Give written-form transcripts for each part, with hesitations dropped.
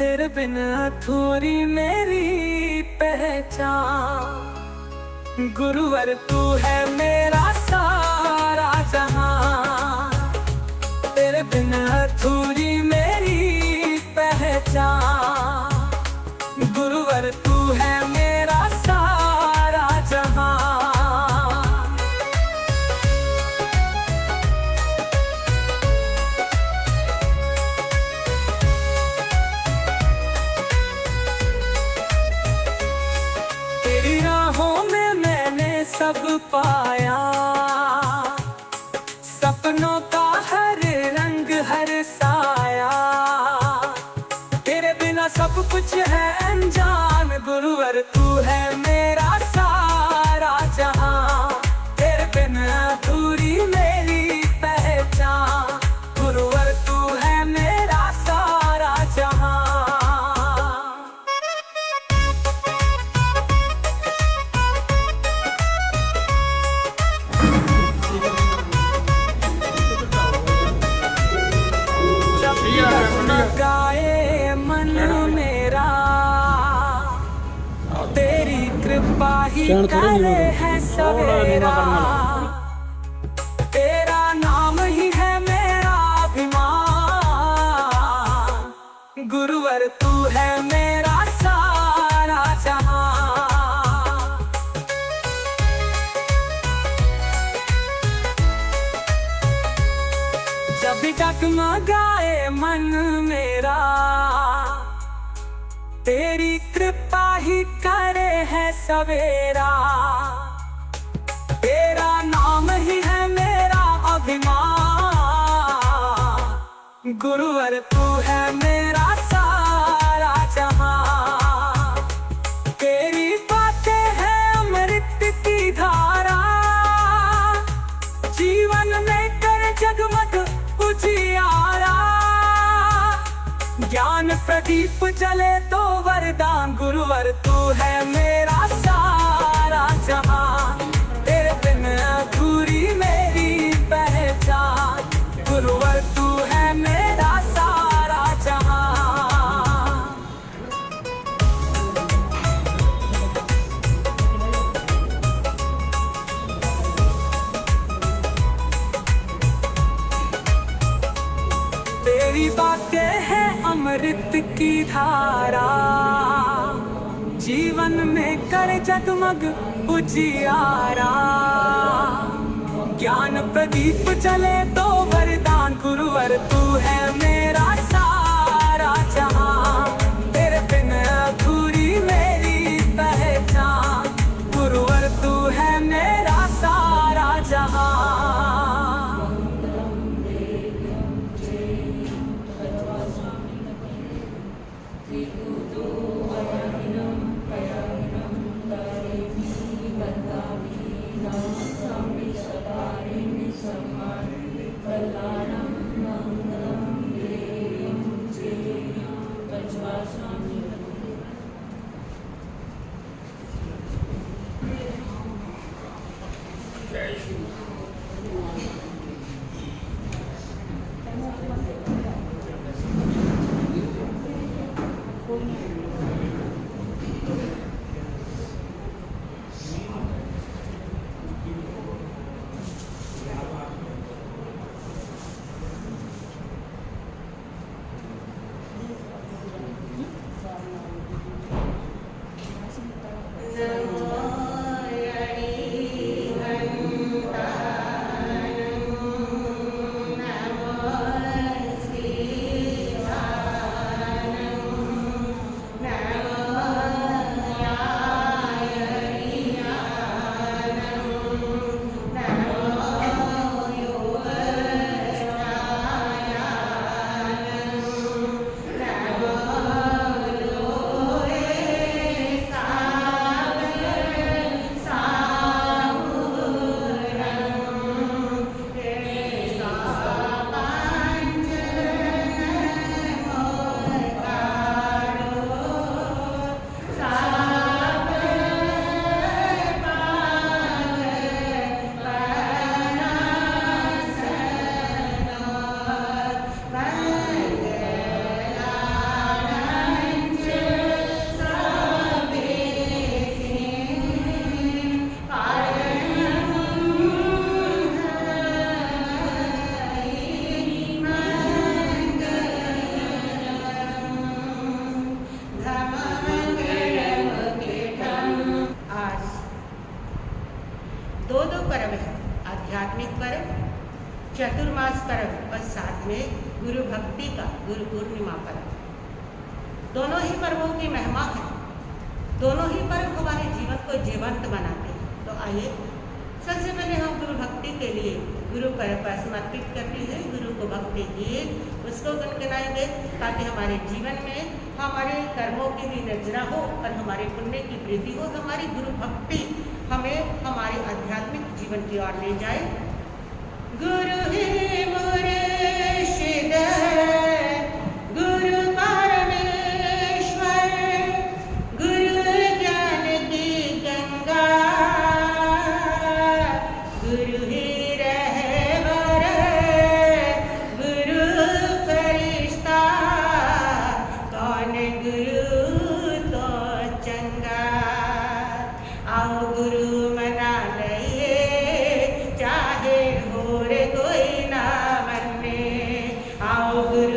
तेरे बिन अधूरी मेरी पहचान। गुरुवर तू है मेरा सारा जहां, तेरे बिन अधूरी मेरी पहचान। गुरुवर तू है मेरा सारा जहां। तेरी राहों में मैंने सब पाया, सपनों का हर रंग हर साया। तेरे बिना सब कुछ है अनजान, गुरुवर तू है मेरा सारा जहां। तेरे बिना अधूरी मेरी पहचान, गुरुवर तू है मेरा सारा जहां। गाए मन मेरा तेरी कृपा ही करे है सवेरा। तेरा नाम ही है मेरा अभिमान, गुरुवर तू है मेरा सारा जहां। जब भी डगमगाए मन मेरा तेरी कृपा ही करे है सवेरा। तेरा नाम ही है मेरा अभिमान, गुरुवर तू है मेरा सारा जहां। तेरी बातें हैं अमृत की धारा, जीवन में कर जगमग उजियारा। ज्ञान प्रदीप जले तो वरदान, गुरुवर तू है मेरा सारा जहां। तेरे बिन अधूरी मेरी पहचान, गुरुवर तू है मेरा सारा जहां। तेरी बातें हैं अमृत की धारा, जीवन में कर जगमग उजियारा। ज्ञान प्रदीप जले तो वरदान, गुरुवर तू है मेरा सारा जहां। तेरे बिन अधूरी मेरी पहचान, गुरुवर तू है मेरा सारा जहां। का गुरु पूर्णिमा पर्व। दोनों ही पर्वों की महिमा है, दोनों ही पर्व हमारे जीवन को जीवंत बनाते हैं। तो आइए सबसे पहले हम गुरु भक्ति के लिए गुरु पर समर्पित करते हैं, गुरु को भक्ति गीत उसको गुनगुनाएंगे ताकि हमारे जीवन में हमारे कर्मों की भी नजरा हो और हमारे पुण्य की वृद्धि हो। हमारी गुरु भक्ति हमें हमारे आध्यात्मिक जीवन की ओर ले जाए। गुरु ही मुर्शिद गुरु परमेश्वर, गुरु ज्ञान की गंगा, गुरु ही रहबर, गुरु फरिश्ता, कौन गुरु तो चंगा। आओ गुरु मना लइए चाहे होर कोई ना मन्ने, आओ गुरु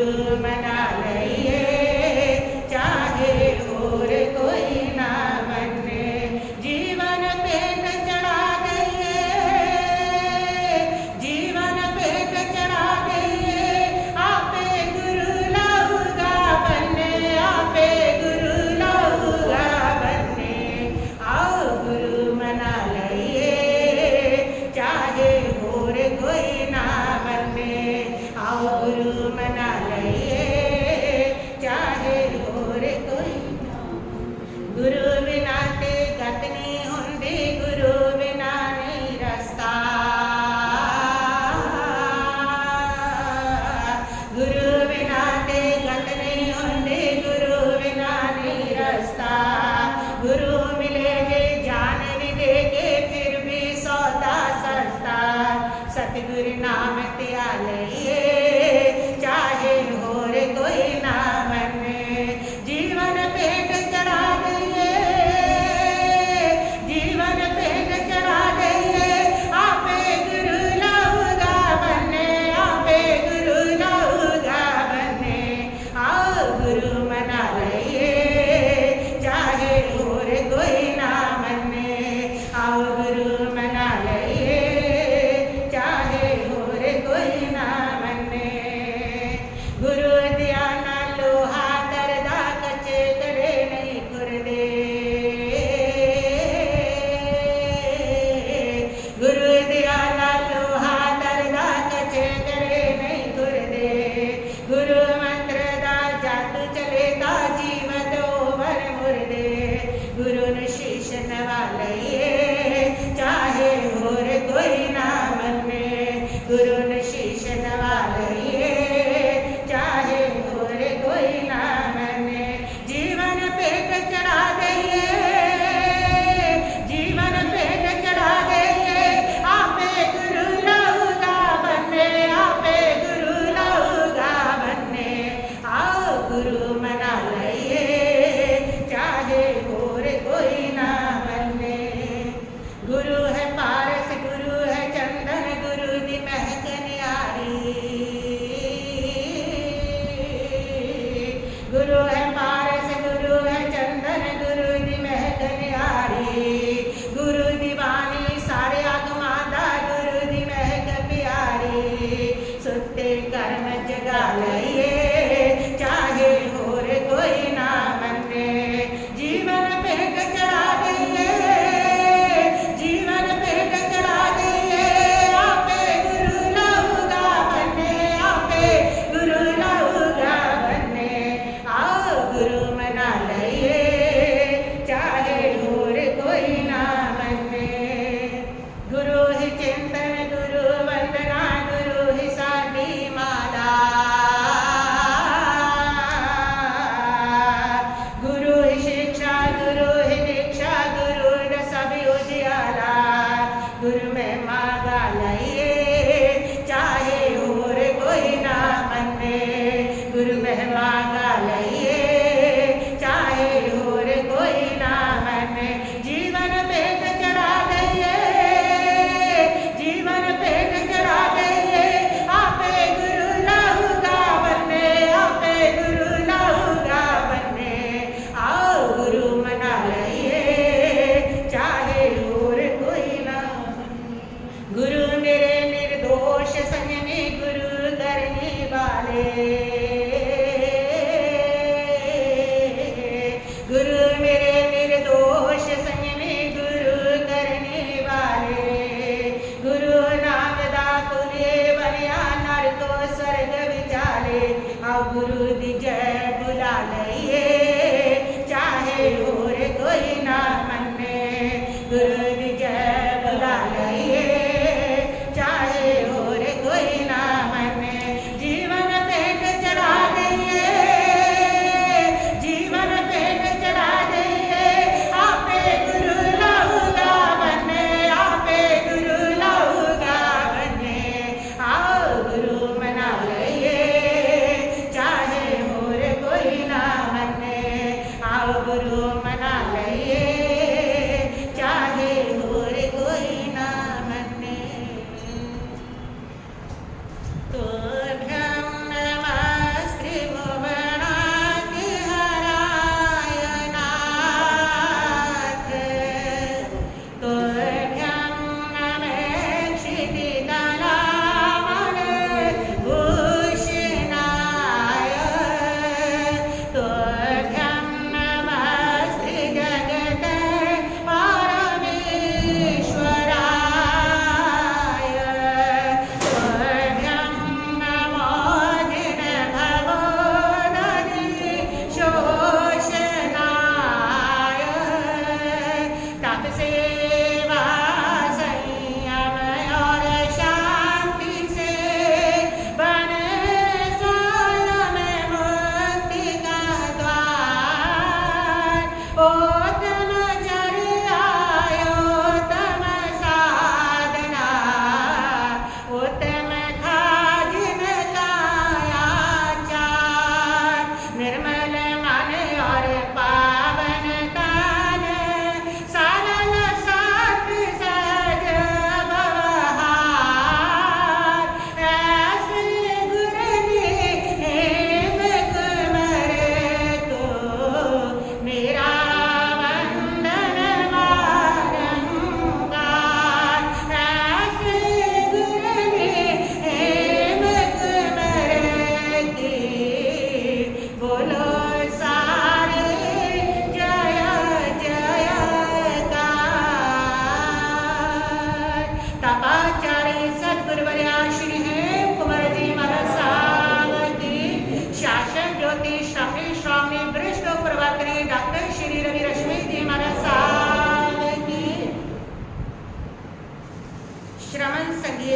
गुरु मना लइए चाहे और कोई ना मने तो ब्रह्मस्त्रि भुवनाति हराय नाथ तो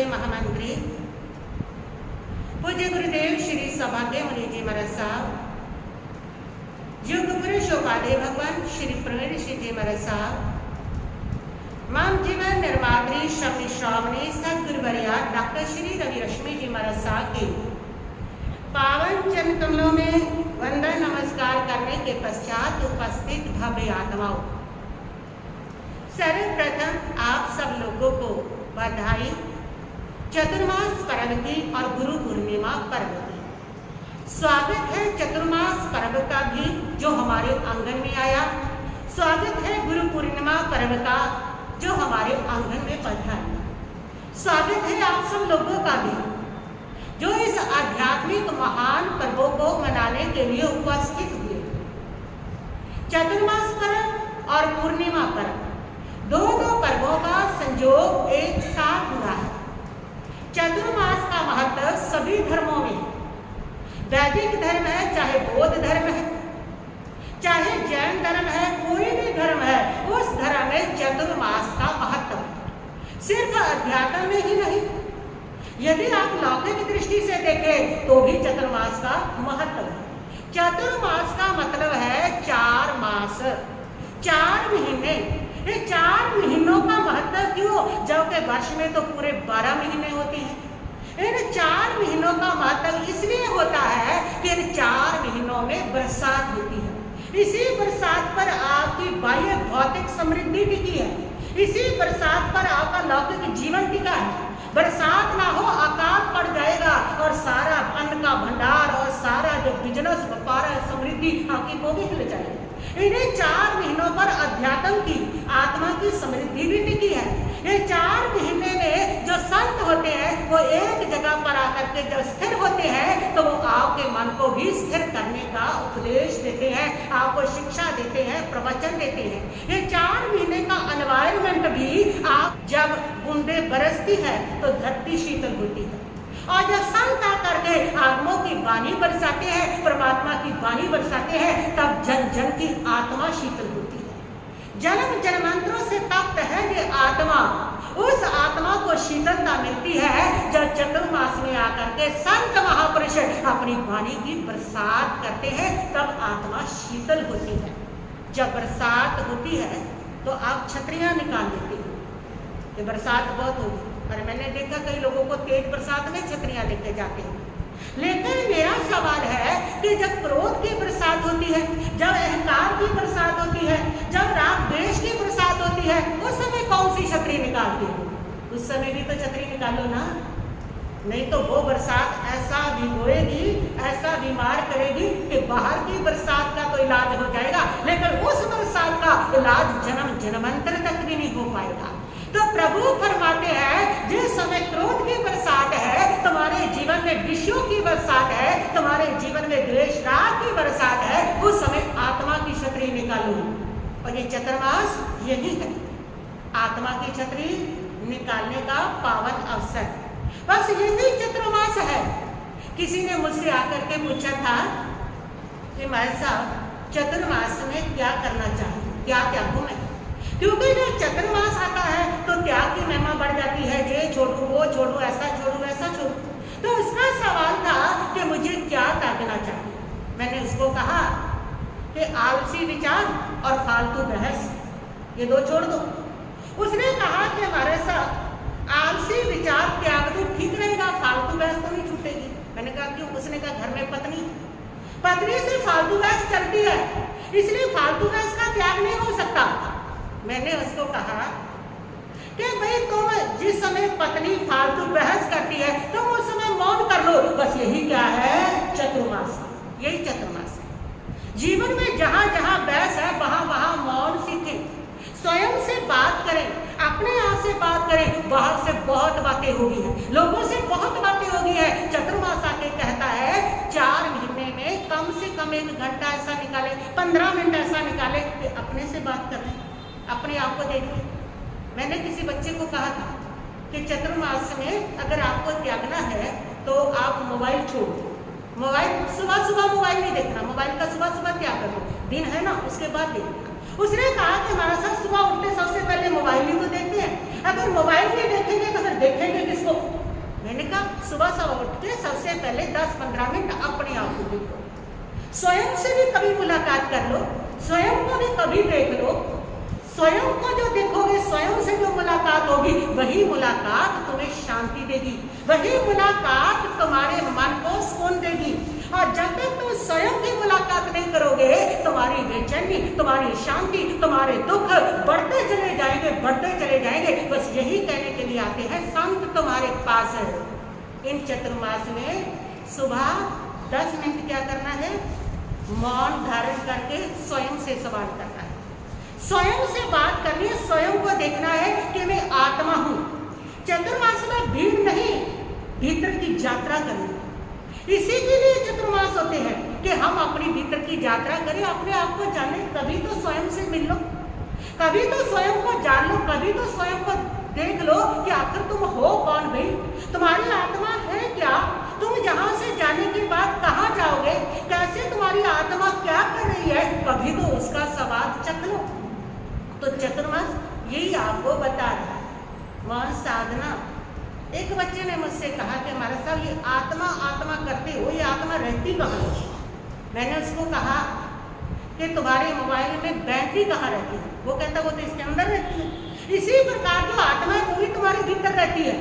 महामंत्री पूज्य गुरुदेव श्री सौभाग्य मुनि जी महाराज साहब, युग पुरुष उपाध्याय भगवान श्री प्रवीण ऋषि जी महाराज साहब, माम जीवन निर्मात्री शमी श्रावणी सदगुरुवर्या डॉक्टर श्री रवि रश्मि जी महाराज साहब के पावन चरण कमलों में वंदन नमस्कार करने के पश्चात उपस्थित भव्य आत्माओं, सर्वप्रथम आप सब लोगों को बधाई चतुर्मास पर्व की और गुरु पूर्णिमा पर्व की। स्वागत है चतुर्मास पर्व का भी जो हमारे आंगन में आया, स्वागत है गुरु पूर्णिमा पर्व का जो हमारे आंगन में पधारा, स्वागत है आप सब लोगों का भी जो इस आध्यात्मिक महान पर्वों को मनाने के लिए उपस्थित हुए। चतुर्मास पर्व और पूर्णिमा पर्व दोनों पर्वों का संयोग एक साथ हुआ है। चतुर्मास का महत्व सभी धर्मों में, वैदिक धर्म है चाहे बौद्ध धर्म है चाहे जैन धर्म है, कोई भी धर्म है, उस धर्म में चतुर्मास का महत्व है। सिर्फ अध्यात्म में ही नहीं, यदि आप लौकिक दृष्टि से देखें तो भी चतुर्मास का महत्व है। चतुर्मास का मतलब है 4 मास, 4 महीने। ये 4 महीनों का महत्व क्यों, जबकि वर्ष में तो पूरे 12 महीने होते हैं। इन 4 महीनों का महत्व इसलिए होता है कि इन 4 महीनों में बरसात होती है। इसी बरसात पर आपकी बाह्य भौतिक समृद्धि टिकी है, इसी बरसात पर आपका लौकिक जीवन टिका है। बरसात ना हो अकाल पड़ जाएगा और सारा अन्न का भंडार और सारा जो बिजनेस व्यापार समृद्धि आपकी वो भी हिल जाएगी। इन्हीं 4 महीनों पर अध्यात्म की आत्मा की समृद्धि भी टिकी है। ये 4 महीने में जो संत होते हैं वो एक जगह पर आकर के जब स्थिर होते हैं तो वो आपके मन को भी स्थिर करने का उपदेश देते हैं, आपको शिक्षा देते हैं, प्रवचन देते हैं। ये 4 महीने का एनवायरनमेंट भी आप जब बूंदे बरसती है तो धरती शीतल होती है, और जब संत आकर के आत्माओं की वाणी बरसाते हैं, परमात्मा की वाणी बरसाते हैं, तब जन जन की आत्मा शीतल होती है। जन्म जन्मांतरों से तप्त है ये आत्मा, उस आत्मा को शीतलता मिलती है जब चतुर्मास में आकर के संत महापुरुष अपनी वाणी की बरसात करते हैं, तब आत्मा शीतल होती है। जब बरसात होती है तो आप छतरियां निकाल लेते हो, ये बरसात बहुत होगी, और मैंने देखा कई लोगों को तेज बरसात में छतरियां लेके जाते हैं। लेकिन मेरा सवाल है कि जब क्रोध की बरसात होती है, जब अहंकार की की बरसात होती है, जब राग द्वेष की बरसात होती है, उस समय कौन सी छतरी निकालते हो? उस समय भी तो छतरी निकालो ना, नहीं तो वो बरसात ऐसा भिगोएगी, ऐसा बीमार करेगी कि बाहर की बरसात का तो इलाज हो जाएगा, लेकिन उस बरसात का इलाज जन्म जन्मांतर तक भी नहीं हो पाएगा। तो प्रभु फरमाते हैं जिस समय क्रोध की बरसात है, तुम्हारे जीवन में विषयों की बरसात है, तुम्हारे जीवन में द्वेष राग की बरसात है, उस समय आत्मा की छतरी निकालो। और ये चतुर्मास यही है, आत्मा की छतरी निकालने का पावन अवसर। बस यही चतुर्मास है। किसी ने मुझसे आकर के पूछा था कि भाई साहब चतुर्मास में क्या करना चाहिए, क्या त्यागूं मैं? क्योंकि जब चतुर्मास आता है तो त्याग की महिमा बढ़ जाती है, ये छोड़ू वो छोड़ू, ऐसा छोड़ू वैसा छोड़ू। तो उसका सवाल था कि मुझे क्या त्यागना चाहिए। मैंने उसको कहा कि आलसी विचार और फालतू बहस, ये दो छोड़ दो। उसने कहा कि हमारे साथ आलसी विचार त्याग दो, ठीक रहेगा, फालतू बहस तो नहीं छूटेगी। मैंने कहा क्यों? उसने कहा घर में पत्नी से फालतू बहस चलती है, इसलिए फालतू बहस का त्याग नहीं हो सकता। मैंने उसको कहा कि भाई तुम जिस समय पत्नी फालतू बहस करती है तुम उस समय मौन कर लो, बस यही क्या है? चतुर्मास, यही चतुर्मास है। जीवन में जहां जहां बहस है वहां वहां मौन सीखें, स्वयं से बात करें, अपने आप से बात करें। बाहर से बहुत बातें होगी है, लोगों से बहुत बातें होगी है। चतुर्मास आके कहता है 4 महीने में कम से कम 1 घंटा ऐसा निकाले, 15 मिनट ऐसा निकाले कि अपने से बात कर लें, अपने आप को देखिए। मैंने किसी बच्चे को कहा था कि चतुर्मास में अगर आपको त्यागना है तो आप मोबाइल छोड़ दो। मोबाइल सुबह मोबाइल नहीं देखना, मोबाइल का सुबह त्याग कर दो, दिन है ना उसके बाद देखना। उसने कहा कि हमारा साथ सुबह उठते सबसे पहले मोबाइल ही तो देखते हैं, अगर मोबाइल नहीं देखेंगे तो फिर देखेंगे किसको? मैंने कहा सुबह उठ के सबसे पहले 10-15 मिनट अपने आप को देखो, स्वयं से भी कभी मुलाकात कर लो, स्वयं को भी कभी देख लो। स्वयं को जो देखोगे, स्वयं से जो मुलाकात होगी, वही मुलाकात तुम्हें शांति देगी, वही मुलाकात तुम्हारे मन को सुकून देगी। और जब तक तुम स्वयं की मुलाकात नहीं करोगे, तुम्हारी बेचैनी, तुम्हारी शांति, तुम्हारे दुख बढ़ते चले जाएंगे, बढ़ते चले जाएंगे। बस यही कहने के लिए आते हैं संत तुम्हारे पास है। इन चतुर्मास में सुबह 10 मिनट क्या करना है? मौन धारण करके स्वयं से सवाल करना है, स्वयं से बात करनी है, स्वयं को देखना है कि मैं आत्मा हूं। चतुर्मास में भीड़ नहीं, भीतर की यात्रा करनी। इसी के लिए चतुर्मास होते हैं कि हम अपनी भीतर की यात्रा करें, अपने आप को जाने। कभी तो स्वयं से मिल लो, कभी तो स्वयं को जान लो, कभी तो स्वयं को देख लो कि आखिर तुम हो कौन भाई, तुम्हारी आत्मा है क्या, तुम यहाँ से जाने के बाद कहाँ जाओगे, कैसे तुम्हारी आत्मा क्या कर रही है, कभी तो उसका स्वाद चख लो। तो चतुर्मास यही आपको बता रहा है। वह साधना, एक बच्चे ने मुझसे कहा कि हमारे साहब ये आत्मा आत्मा करते हो, ये आत्मा रहती कहाँ है? मैंने उसको कहा कि तुम्हारे मोबाइल में बैटरी कहाँ रहती है? वो कहता वो तो इसके अंदर रहती है। इसी प्रकार जो आत्मा है वो भी तुम्हारे भीतर रहती है।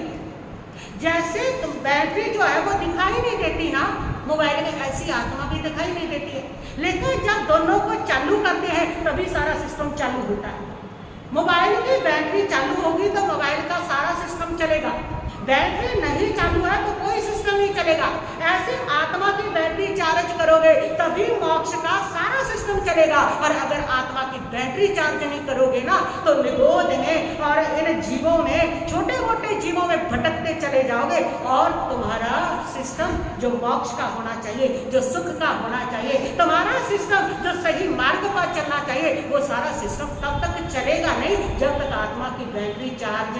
जैसे बैटरी जो है वो दिखाई नहीं देती ना मोबाइल में, ऐसी आत्मा भी दिखाई नहीं देती है। लेकिन जब दोनों को चालू करते हैं तभी सारा सिस्टम चालू होता है। मोबाइल की बैटरी चालू होगी तो मोबाइल का सारा सिस्टम चलेगा, बैटरी नहीं चालू है तो कोई सिस्टम नहीं चलेगा। ऐसे आत्मा की बैटरी चार्ज करोगे तभी मोक्ष का सारा सिस्टम चलेगा। और अगर आत्मा की बैटरी चार्ज नहीं करोगे ना तो निगोद में और इन जीवों में, छोटे मोटे जीवों में भटकते चले जाओगे और तुम्हारा सिस्टम जो मोक्ष का होना चाहिए, जो सुख का होना चाहिए, तुम्हारा सिस्टम जो सही मार्ग पर चलना चाहिए, वो सारा सिस्टम तब तक चलेगा नहीं जब तक आत्मा की बैटरी चार्ज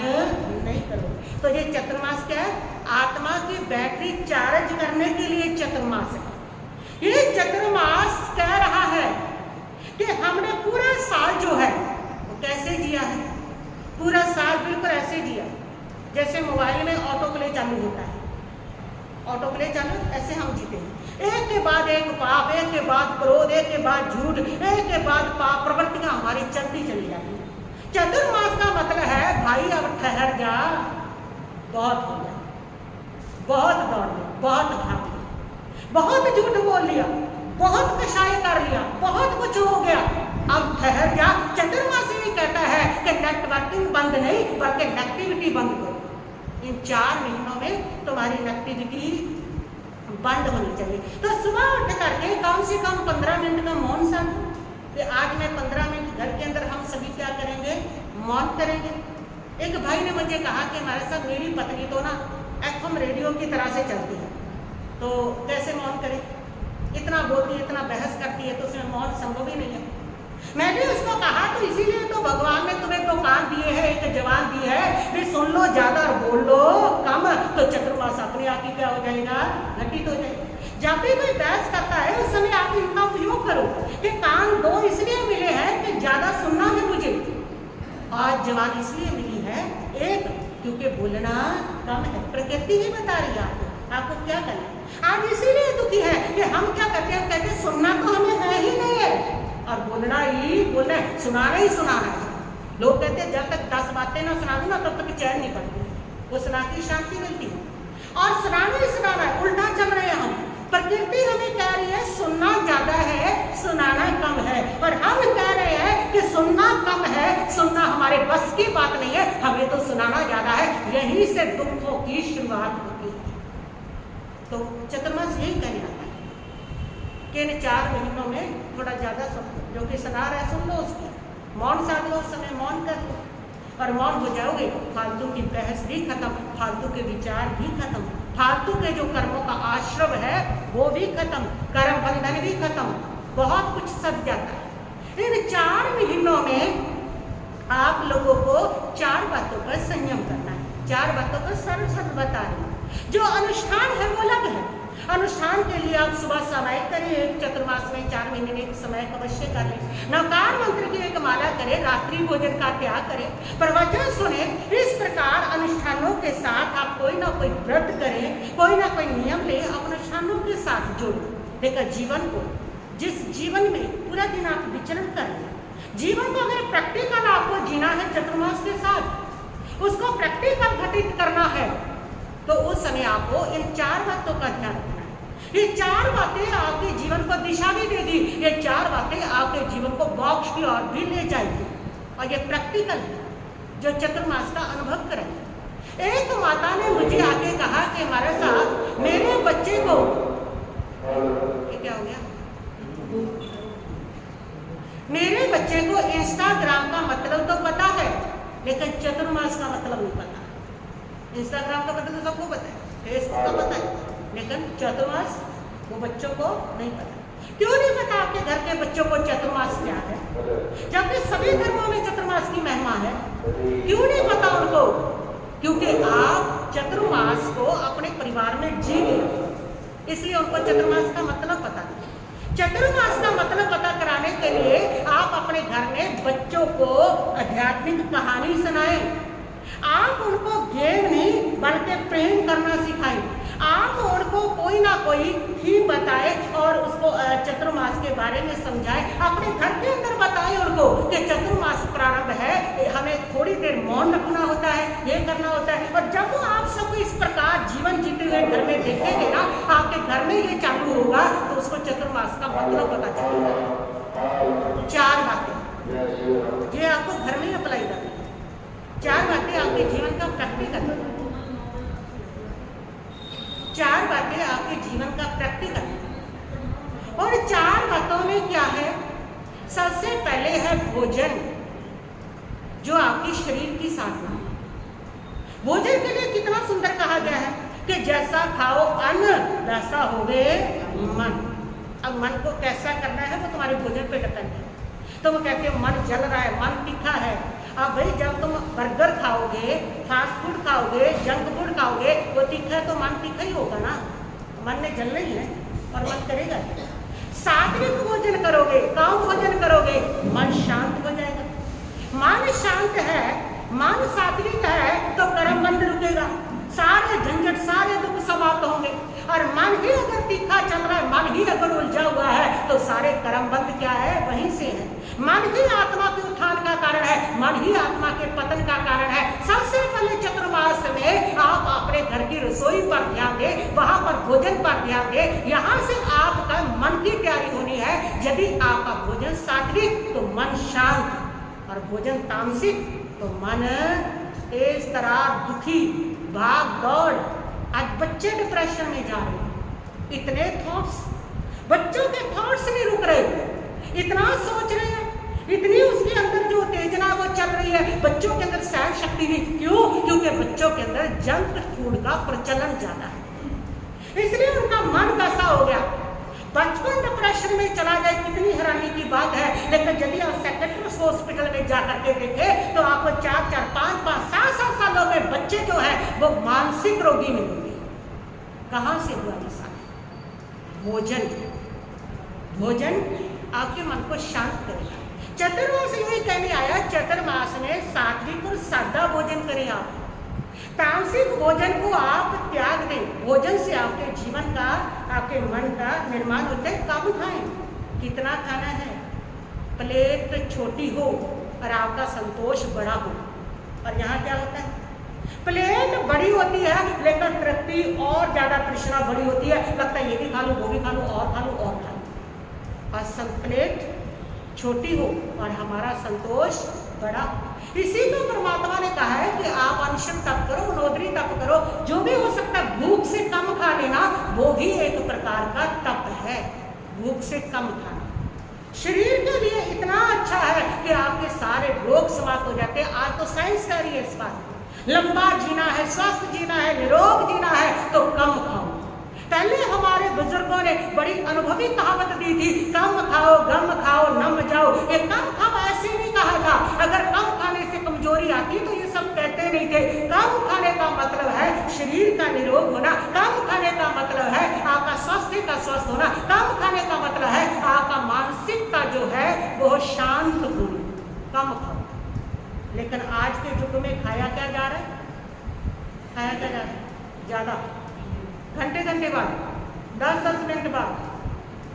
नहीं करोगे। तो ये चतुर्मास क्या है? आत्मा की बैटरी चार्ज करने के लिए चतुर्मास है। ये चतुर्मास कह रहा है कि हमने पूरा साल जो है वो कैसे जिया है? पूरा साल बिल्कुल ऐसे जिया जैसे मोबाइल में ऑटो प्ले चालू होता है, ऑटो प्ले चालू, ऐसे हम जीते हैं। एक के बाद एक पाप, एक के बाद क्रोध, एक के बाद झूठ, एक के बाद पाप प्रवृत्तियां हमारी चलती चली जाती है। चतुर्मास का मतलब है भाई अब ठहर जा, बहुत हो गया, बहुत दौड़ लिया, बहुत भाग लिया, बहुत झूठ बोल लिया, बहुत कषाय कर लिया, बहुत कुछ हो गया, अब ठहर जा। चतुर्मास ये कहता है कि नेटवर्किंग बंद नहीं बल्कि नेगेटिविटी बंद करो। इन 4 महीनों में तुम्हारी नेगेटिविटी बंद होनी चाहिए। तो सुबह उठ करके कम से कम 15 मिनट का मौन साधो। आज मैं 15 मिनट घर के अंदर हम सभी क्या करेंगे, मौन करेंगे। एक भाई ने मुझे कहा कि हमारे साथ मेरी पत्नी तो ना FM रेडियो की तरह से चलती है, तो कैसे मौन करे, इतना बोलती है, इतना बहस करती है, तो उसमें मौन संभव ही नहीं है। मैंने उसको कहा तो इसीलिए तो भगवान ने तुम्हें 2 कान दिए हैं, एक जवान दी है, भी सुन लो ज्यादा और बोल लो कम, तो चतुर्मास अपने आप ही क्या हो जाएगा, घटित हो जाएगा। जब भी कोई बहस करता है उस समय आप इनका उपयोग करो कि कान 2 इसलिए मिले हैं कि ज्यादा सुनना है मुझे, और जवान इसलिए मिली है एक क्योंकि बोलना कम है। प्रकृति ही बता रही है आपको क्या करना है। आज इसीलिए दुखी है कि हम क्या करते हैं, कहते हैं सुनना तो हमें है ही नहीं है और बोलना ही बोलना है, सुनाना ही सुनाना है। लोग कहते हैं जब तक 10 बातें ना सुना दूं ना तब तक चैन नहीं पड़ती, वो सुना की शांति मिलती है। और सुनाना ही सुनाना है, उल्टा चल रहे हैं हम। प्रकृति हमें कह रही है सुनना ज्यादा है, सुनाना कम है, और हम कह रहे हैं कि सुनना कम है, सुनना हमारे बस की बात नहीं है, हमें तो सुनाना ज्यादा है। यहीं से दुखों की शुरुआत होती है। तो चतुर्मास यही कहना है कि इन 4 महीनों में थोड़ा ज्यादा सुन, जो कि सुना रहा है सुन लो उसको, मौन साध लो, उस समय मौन कर लो, और मौन हो जाओगे फालतू की बहस भी खत्म, फालतू के विचार भी खत्म, फालतू के जो कर्मों का आश्रम है वो भी खत्म, कर्म बंधन भी खत्म, बहुत कुछ सद जाता है। इन 4 महीनों में आप लोगों को 4 बातों पर संयम करना है। 4 बातों पर सर्व बता रही है। जो अनुष्ठान है वो अलग है। अनुष्ठान के लिए आप सुबह समय करिए, चतुर्मास में 4 महीने में एक समय अवश्य कर लें, नवकार मंत्र की एक माला करें, रात्रि भोजन का त्याग करें, प्रवचन सुने। इस प्रकार अनुष्ठानों के साथ आप कोई ना कोई व्रत करें, कोई ना कोई नियम ले, अनुष्ठानों के साथ जोड़ें। देखा जीवन को, जिस जीवन में पूरा दिन आप विचरण कर रहे हैं, जीवन को अगर प्रैक्टिकल आपको जीना है चतुर्मास के साथ, उसको प्रैक्टिकल घटित करना है, तो उस समय आपको इन 4 बातों का ध्यान रखना है। ये 4 बातें आपके जीवन को दिशा भी देगी, ये 4 बातें आपके जीवन को मोक्ष की ओर भी ले जाएगी, और ये प्रैक्टिकल है जो चतुर्मास का अनुभव करेंगे। एक माता ने मुझे आके कहा कि हमारे साथ मेरे बच्चे को, ये क्या हो गया, मेरे बच्चे को इंस्टाग्राम का मतलब तो पता है लेकिन चतुर्मास का मतलब नहीं पता। इंस्टाग्राम का मतलब तो सबको पता है, फेसबुक का पता है, लेकिन चतुर्मास वो बच्चों को नहीं पता। क्यों नहीं पता आपके घर के बच्चों को चतुर्मास क्या है, जबकि सभी धर्मों में चतुर्मास की महिमा है? क्यों नहीं पता उनको? क्योंकि आप चतुर्मास को अपने परिवार में जी गए, इसलिए उनको चतुर्मास का मतलब पता नहीं। चतुर्मास का मतलब पता कराने के लिए आप अपने घर में बच्चों को आध्यात्मिक कहानी सुनाएं। आप उनको ज्ञान नहीं बल्कि प्रेम करना सिखाएं। आप उनको कोई ना कोई थीम बताए और उसको चतुर्मास के बारे में समझाएं। अपने घर के अंदर बताएं उनको कि चतुर्मास प्रारंभ है, हमें थोड़ी देर मौन रखना होता है, ये करना होता है। और जब वो आप सबको इस प्रकार जीवन जीते हुए घर में देखेंगे ना, आपके घर में ये चालू होगा तो उसको चतुर्मास का मतलब पता चलेगा। 4 बातें ये आपको घर में अप्लाई करनी है। 4 बातें आपके जीवन का प्रैक्टिकल, 4 बातें आपके जीवन का प्रैक्टिकल। और 4 बातों में क्या है? सबसे पहले है भोजन, जो आपकी शरीर की साधना। भोजन के लिए कितना सुंदर कहा गया है कि जैसा खाओ अन्न वैसा होवे मन। अब मन को कैसा करना है वो तुम्हारे भोजन पे डिपेंड है। तो वो कहते हैं मन जल रहा है, मन तीखा है। अब भाई जब तुम बर्गर खाओगे, फास्ट फूड खाओगे, जंक फूड खाओगे, वो तीखा है तो मन तीखा ही होगा ना, मन ने जलना ही है और मन करेगा। सात्विक भोजन करोगे, काम भोजन करोगे, मन शांत हो जाएगा। मन शांत है, मन सात्विक है तो कर्म बंध रुकेगा, सारे झंझट सारे दुख समाप्त होंगे। और मन ही अगर तीखा चल रहा है, मन ही अगर उलझा हुआ है तो सारे कर्म बंध क्या है, वहीं से है। मन ही आत्मा के उत्थान का कारण है, मन ही आत्मा के पतन का कारण है। सबसे पहले चतुर्मास में आप अपने घर की रसोई पर ध्यान दें, वहां पर भोजन पर ध्यान दें। यहाँ से आपका मन की तैयारी होनी है। यदि आपका भोजन सात्विक तो मन और भोजन तामसिक तो मन तेज तरार, दुखी, भाग दौड़। आज बच्चे डिप्रेशन में जा रहे हैं, इतने थॉट्स, बच्चों के थॉट्स नहीं रुक रहे, इतना सोच रहे हैं, इतनी उसके अंदर जो उत्तेजना वो चल रही है, बच्चों के अंदर सहन शक्ति नहीं। क्यों? क्योंकि बच्चों के अंदर जंक फूड का प्रचलन ज्यादा है, इसलिए उनका मन वैसा हो गया। बचपन डिप्रेशन में चला जाए कितनी हैरानी की बात है, लेकिन यदि आप सेक्रेटरीज हॉस्पिटल में जाकर के देखें तो आपको 4-4, 5-5, 7-7 सालों में बच्चे जो है वो मानसिक रोगी मिलेंगे। कहाँ से हुआ ऐसा? भोजन, भोजन आपके मन को शांत करेगा। चतुर्मास यही कहने आया, चतुर्मास में सात्विक और सादा भोजन करें आप, तामसिक भोजन को आप त्याग दें। भोजन से आपके जीवन का, आपके मन का निर्माण होता है। कम खाएं, कितना खाना है, प्लेट छोटी हो और आपका संतोष बड़ा हो। और यहाँ क्या होता है, प्लेट बड़ी होती है लेकिन तृप्ति और ज्यादा, तृष्णा बड़ी होती है, लगता है ये भी खा लूं, वो भी खा लूं, और खा लूं, और खा लूं। और प्लेट छोटी हो और हमारा संतोष बड़ा हो। इसी को परमात्मा ने कहा है कि आप अनशन तप करो, नोदरी तप करो, जो भी हो सकता है भूख से कम खा लेना, वो भी एक प्रकार का तप है। भूख से कम खाना शरीर के लिए इतना अच्छा है कि आपके सारे रोग समाप्त हो जाते हैं। आज तो साइंस कह रही है इस बात, लंबा जीना है, स्वस्थ जीना है, निरोग जीना है तो कम खाओ। पहले हमारे बुजुर्गों ने बड़ी अनुभवी कहावत दी थी, कम खाओ, गम खाओ, नम जाओ। ये कम खाओ ऐसे नहीं कहा था, अगर कम खाने से कमजोरी आती तो ये सब कहते नहीं थे। कम खाने का मतलब है शरीर का निरोग होना, कम खाने का मतलब है आपका स्वास्थ्य का स्वस्थ होना, कम खाने का मतलब है आपका मानसिकता जो है वो शांत होना। कम खाओ। लेकिन आज के युग में खाया क्या जा रहा है, खाया क्या जा रहा है ज्यादा, घंटे घंटे बाद, 10-10 मिनट बाद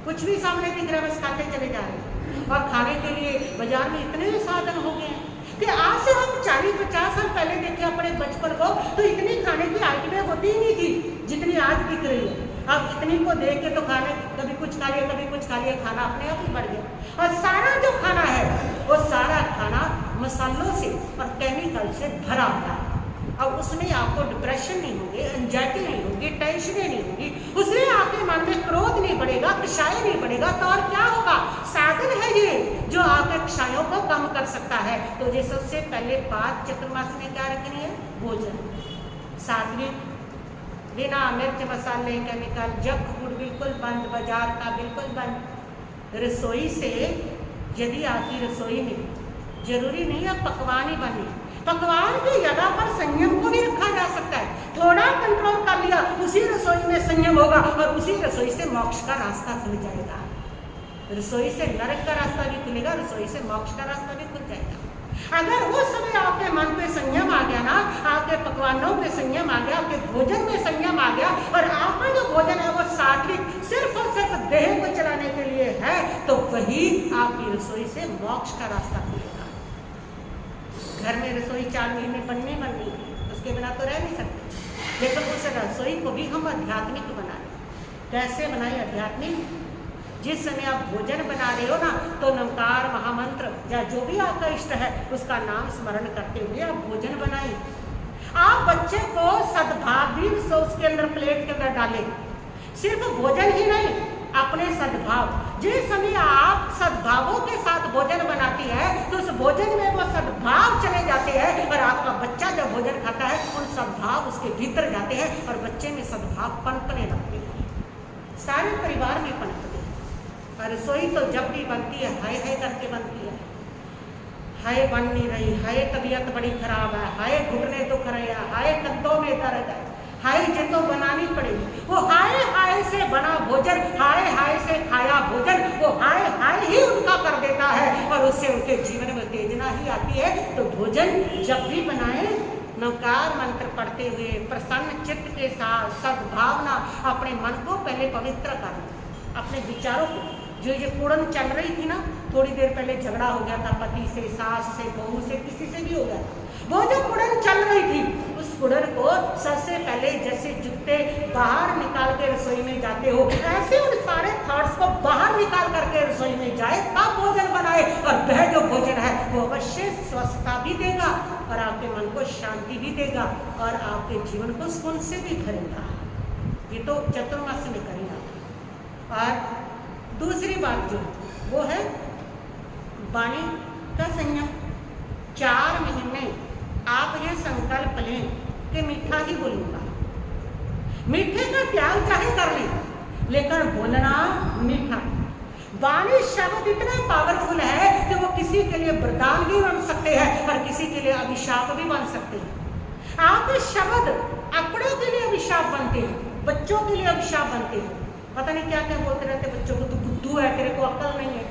कुछ भी सामने दिख रहा है बस खाते चले जा रहे हैं। और खाने के लिए बाजार में इतने साधन हो गए हैं कि आज से हम 40-50 साल पहले देखे अपने बचपन को तो इतनी खाने की आइटमें होती ही नहीं थी जितनी आज दिख रही है। अब इतनी को देख के तो खाने, कभी कुछ खा लिया, कभी कुछ खा लिया, खाना अपने आप ही बढ़ गया। और सारा जो खाना है वो सारा खाना मसालों से और केमिकल से भरा हुआ है। अब उसमें आपको डिप्रेशन नहीं होगी, एंजाइटी नहीं होगी, टेंशनें नहीं होगी, उसमें आपके मन में क्रोध नहीं बढ़ेगा, क्षय नहीं बढ़ेगा। तो और क्या होगा? साधन है ये जो आपके क्षयों को कम कर सकता है। तो ये सबसे पहले बात चतुर्मास में क्या रखनी है? भोजन सात्विक, बिना मिर्च मसाले केमिकल, जंक फूड बिल्कुल बंद, बाजार का बिल्कुल बंद। रसोई से, यदि आपकी रसोई में जरूरी नहीं है पकवान ही बने, पकवान की जगह पर संयम को भी रखा जा सकता है। थोड़ा कंट्रोल कर लिया, उसी रसोई में संयम होगा और उसी रसोई से मोक्ष का रास्ता खुल जाएगा। रसोई से नरक का रास्ता भी खुलेगा, रसोई से मोक्ष का रास्ता भी खुल जाएगा। अगर उस समय आपके मन पे संयम आ गया ना, आपके पकवानों पे संयम आ गया, आपके भोजन में संयम आ गया और आपका जो भोजन है वो सात्विक सिर्फ और सिर्फ देह को चलाने के लिए है, तो वही आपकी रसोई से मोक्ष का रास्ता खुलेगा। घर में रसोई 4 महीने बननी है, उसके बिना तो रह नहीं सकते, लेकिन उस रसोई को भी हम आध्यात्मिक बनाएं। कैसे बनाएं आध्यात्मिक? जिस समय आप भोजन बना रहे हो ना, तो नमकार महामंत्र या जो भी आपका इष्ट है उसका नाम स्मरण करते हुए आप भोजन बनाएं। आप बच्चे को सद्भाव भी उसके अंदर प्लेट के अंदर डालें। सिर्फ भोजन ही नहीं, अपने सद्भाव, जिस समय आप सद्भावों के साथ भोजन बनाती है तो उस भोजन में वो सद्भाव चले जाते हैं और आपका बच्चा जब भोजन खाता है उन सद्भाव उसके भीतर जाते हैं और बच्चे में सद्भाव पनपने लगते हैं, सारे परिवार में पनपते हैं। और रसोई तो जब भी बनती है हाय हाय करके बनती है, हाय बन नहीं रही, हाय तबीयत बड़ी खराब है, हाय घुटने दुख रहे हैं, हाय कंधों में दर्द है, हाय ये तो बनानी पड़ेगी। वो हाय हाय से बना भोजन, हाय हाय से खाया भोजन, वो हाय हाय ही उनका कर देता है और उससे उनके जीवन में उत्तेजना ही आती है। तो भोजन जब भी बनाए नमकार मंत्र पढ़ते हुए प्रसन्न चित्त के साथ सद्भावना, अपने मन को पहले पवित्र करना, अपने विचारों को, जो ये कुड़न चल रही थी ना, थोड़ी देर पहले झगड़ा हो गया था पति से, सास से, बहू से, किसी से भी हो गया था, वो जो कुड़न चल रही थी उस कुड़न को सबसे पहले जैसे जूते बाहर निकाल के रसोई में जाते हो, ऐसे उन सारे थॉट्स को बाहर निकाल करके रसोई में जाए, तब भोजन बनाए और वह जो भोजन है वो अवश्य और आपके मन को शांति भी देगा और आपके जीवन को सुकून से भी भरेगा। ये तो चतुर्मास में करेगा। और दूसरी बात जो वो है वाणी का संयम। 4 महीने आप ये संकल्प लें कि मीठा ही बोलूंगा, मीठे का त्याग चाहे कर ले, लेकिन बोलना मीठा। वाणी शब्द इतना पावरफुल है कि वो किसी के लिए वरदान भी बन सकते हैं और किसी के लिए अभिशाप भी बन सकते हैं। आपके शब्द अपनों के लिए अभिशाप बनते हैं, बच्चों के लिए अभिशाप बनते हैं। पता नहीं क्या क्या बोलते रहते बच्चों को, तू बुद्धू है, तेरे को अक्ल नहीं है।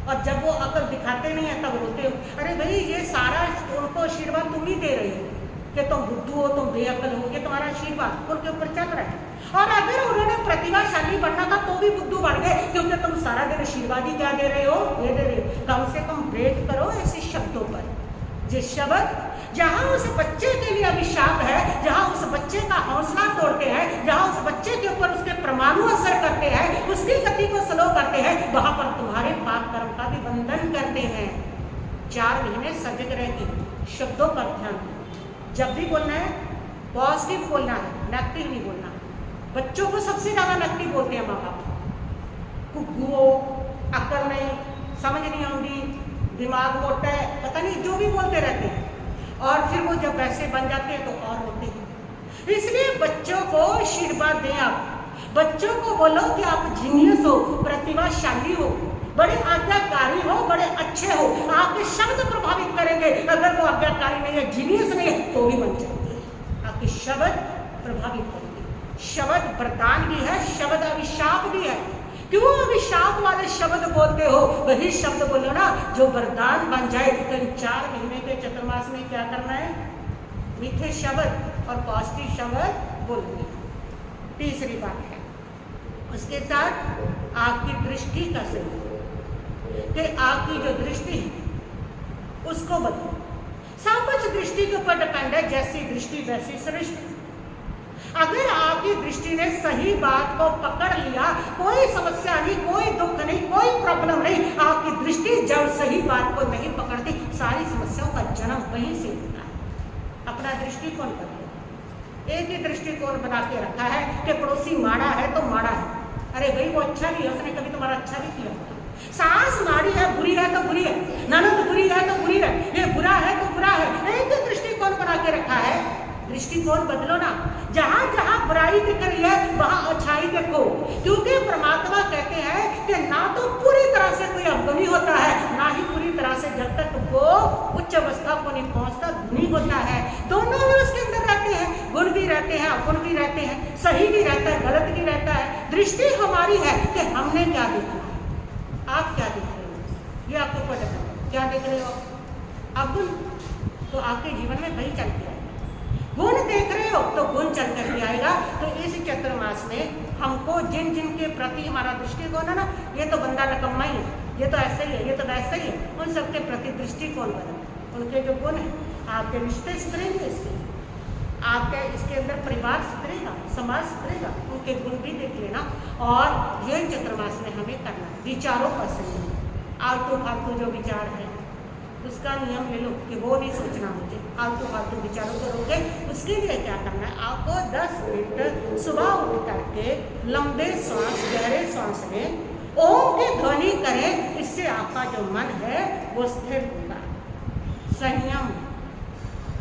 और जब वो अक्ल दिखाते नहीं है तब रोते हो। अरे भाई ये सारा उनको आशीर्वाद तुम ही दे रहे हो कि तुम बुद्धू हो, तुम बेअक्ल हो, ये तुम्हारा आशीर्वाद उनके ऊपर चल रहा है। और अगर उन्होंने प्रतिभाशाली बनना था तो भी बुद्धू बन गए, क्योंकि तुम सारा दिन आशीर्वाद ही क्या दे रहे हो, ये दे रहे हो। कम से कम ब्रेक करो ऐसे शब्दों पर। जिस शब्द जहां उस बच्चे के लिए अभिशाप है, जहां उस बच्चे का हौसला तोड़ते हैं, जहां उस बच्चे के ऊपर उसके परमाणु असर करते हैं, उसकी गति को स्लो करते हैं, वहां पर तुम्हारे पाप कर्म का भी बंधन करते हैं। 4 महीने सजग रहेगी, शब्दों पर ध्यान दो। जब भी बोलना है पॉजिटिव बोलना है, नेगेटिव नहीं बोलना। बच्चों को सबसे ज्यादा नेगेटिव बोलते हैं माँ बाप। कुग्गू, अक्ल नहीं, समझ नहीं आऊंगी, दिमाग मोटा है, पता नहीं जो भी बोलते रहते हैं। और फिर वो जब वैसे बन जाते हैं तो और होते हैं। इसलिए बच्चों को आशीर्वाद दें। आप बच्चों को बोलो कि आप जीनियस हो, प्रतिभाशाली हो, बड़े आज्ञाकारी हो, बड़े अच्छे हो। आपके शब्द प्रभावित करेंगे। अगर वो आज्ञाकारी नहीं है, जीनियस नहीं है, तो भी बन जाएंगे। आपके शब्द प्रभावित करेंगे। शब्द वरदान भी है, शब्द अभिशाप भी है। क्यों अभिशाप वाले शब्द बोलते हो? वही शब्द बोलो ना जो वरदान बन जाए। तो 4 महीने के चतुर्मास में क्या करना है? मीठे शब्द और पॉजिटिव शब्द बोलने। तीसरी बात है उसके साथ आपकी दृष्टि का सही, कि आपकी जो दृष्टि है उसको बदलो। सब कुछ दृष्टि के ऊपर डिपेंड है। जैसी दृष्टि वैसी सृष्टि। अगर आपकी दृष्टि ने सही बात को पकड़ लिया, कोई समस्या नहीं, कोई दुख नहीं, कोई प्रॉब्लम नहीं। आपकी दृष्टि जब सही बात को नहीं पकड़ती, सारी समस्याओं का जन्म वहीं से होता है। अपना दृष्टिकोण बदलो। एक ही दृष्टिकोण बना के रखा है कि पड़ोसी माड़ा है तो माड़ा है। अरे भाई वो अच्छा नहीं है, उसने कभी तुम्हारा अच्छा भी किया। सास माड़ी है, बुरी है तो बुरी है, ननद बुरी है तो बुरी है, ये बुरा है तो बुरा है। एक ही दृष्टिकोण बना के रखा है। दृष्टिकोण बदलो ना। जहां जहां बुराई दिख रही है वहां अच्छाई देखो। क्योंकि परमात्मा कहते हैं कि ना तो पूरी तरह से कोई अवगुणी होता है, ना ही पूरी तरह से जब तक वो उच्च अवस्था को नहीं पहुंचता गुणी होता है। दोनों ही उसके अंदर रहते हैं, गुण भी रहते हैं, अवगुण भी रहते हैं, सही भी रहता है, गलत भी रहता है। दृष्टि हमारी है कि हमने क्या देखा है। आप क्या देख रहे हो, ये आपको पता है। क्या देख रहे हो? अवगुण तो आपके जीवन में वही चल के आएगा। गुण देख रहे हो तो गुण चल करके आएगा। तो इस चतुर्मास में हमको जिन जिन के प्रति हमारा दृष्टिकोण है ना, ये तो बंदा नकम्मा ही है, ये तो ऐसा ही है, ये तो वैसा ही है, उन सबके प्रति दृष्टिकोण बदलो। उनके जो गुण है, आपके रिश्ते सुधरेंगे, इससे आपके इसके अंदर परिवार सुधरेगा, समाज सुधरेगा। उनके गुण भी देख लेना। और ये चतुर्मास में हमें करना है विचारों का संयम। आलतू फालतू जो विचार है उसका नियम ले लो कि वो नहीं सोचना मुझे। आलतू फालतू विचारों को रोके। उसके लिए क्या करना है? आपको 10 मिनट सुबह उठ करके लंबे सांस, गहरे सांस लें, ओम की ध्वनि करें। इससे आपका जो मन है वो स्थिर होगा। संयम,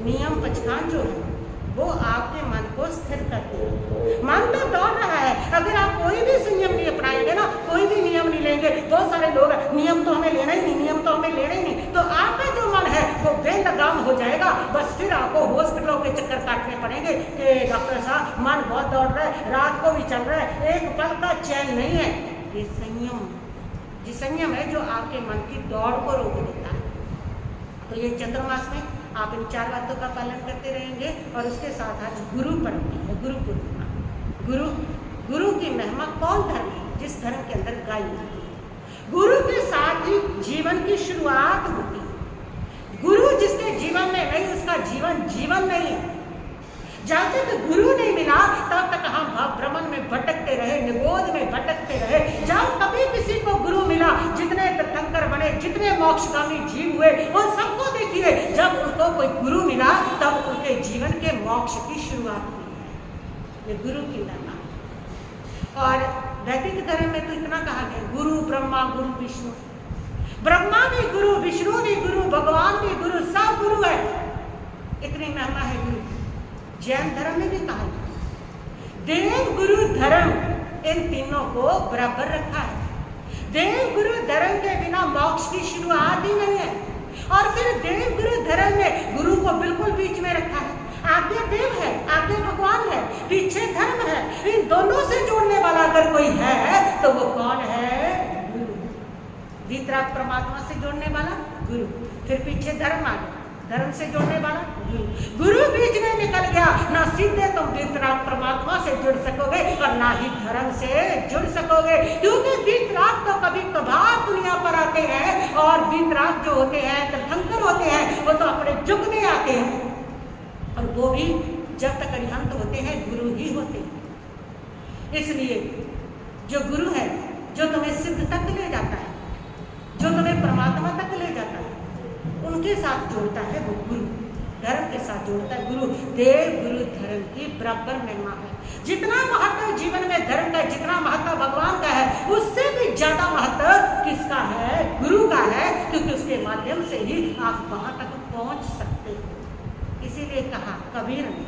नियम, पंचकांड जो है वो आपके मन को स्थिर करते हैं। मन तो दौड़ रहा है। अगर आप कोई भी संयम नहीं अपनाएंगे ना, कोई भी नियम नहीं लेंगे, बहुत सारे लोग नियम तो हमें लेना ही नहीं, नियम तो हमें लेना ही नहीं, तो आपका जो मन है वो बेलगाम हो जाएगा। बस फिर आपको हॉस्पिटलों के चक्कर काटने पड़ेंगे कि डॉक्टर साहब मन बहुत दौड़ रहा है, रात को भी चल रहा है, एक पल का चैन नहीं है। ये संयम, ये संयम है जो आपके मन की दौड़ को रोक देता है। तो ये चतुर्मास में आप इन 4 बातों का पालन करते रहेंगे। और उसके साथ आज गुरु पर्व है, गुरु पूर्णिमा। गुरु की महिमा कौन धर्म है? जिस धर्म के अंदर गाय होती है। गुरु के साथ ही जीवन की शुरुआत होती है। गुरु जिसके जीवन में नहीं, उसका जीवन जीवन नहीं है। जब तक गुरु नहीं मिला तब तक हम भ्रमण में भटकते रहे, निगोद में भटकते रहे। जब कभी किसी को गुरु मिला, जितने तीर्थंकर बने, जितने मोक्षगामी जीव हुए, उन सबको देखिए जब उनको कोई गुरु मिला तब उनके जीवन के मोक्ष की शुरुआत हुई है। ये गुरु की महिमा। और वैदिक धर्म में तो इतना कहा गया, गुरु ब्रह्मा गुरु विष्णु। ब्रह्मा भी गुरु, विष्णु भी गुरु, भगवान भी गुरु, सब गुरु है। इतनी महिमा है गुरु। जैन धर्म में भी कहा गया देव गुरु धर्म, इन तीनों को बराबर रखा है। देव गुरु धर्म के बिना मोक्ष की शुरुआत ही नहीं है। और फिर देव गुरु धर्म में गुरु को बिल्कुल बीच में रखा है। आगे देव है, आगे भगवान है, पीछे धर्म है। इन दोनों से जोड़ने वाला अगर कोई है तो वो कौन है? गुरु। वीतराग परमात्मा से जोड़ने वाला गुरु, फिर पीछे धर्म आ गया, धर्म से जोड़ने वाला गुरु। गुरु बीच में निकल गया, ना सीधे तुम वीतराग परमात्मा से जुड़ सकोगे और ना ही धर्म से जुड़ सकोगे, क्योंकि वीतराग तो कभी कभार दुनिया पर आते हैं और वीतराग जो होते हैं, तीर्थंकर होते हैं, वो तो अपने युग में आते हैं और वो भी जब तक अरिहंत होते हैं गुरु ही होते हैं। इसलिए जो गुरु है, जो तुम्हें सिद्ध तक ले जाता है, जो तुम्हें परमात्मा तक ले जाता है, उनके साथ जोड़ता है वो गुरु, धर्म के साथ जोड़ता है गुरु। देव गुरु धर्म की बराबर महिमा है। जितना महत्व जीवन में धर्म का, जितना महत्व भगवान का है, उससे भी ज्यादा महत्व किसका है? गुरु का है, क्योंकि उसके माध्यम से ही आप वहां तक पहुंच सकते हो। इसीलिए कहा कबीर ने,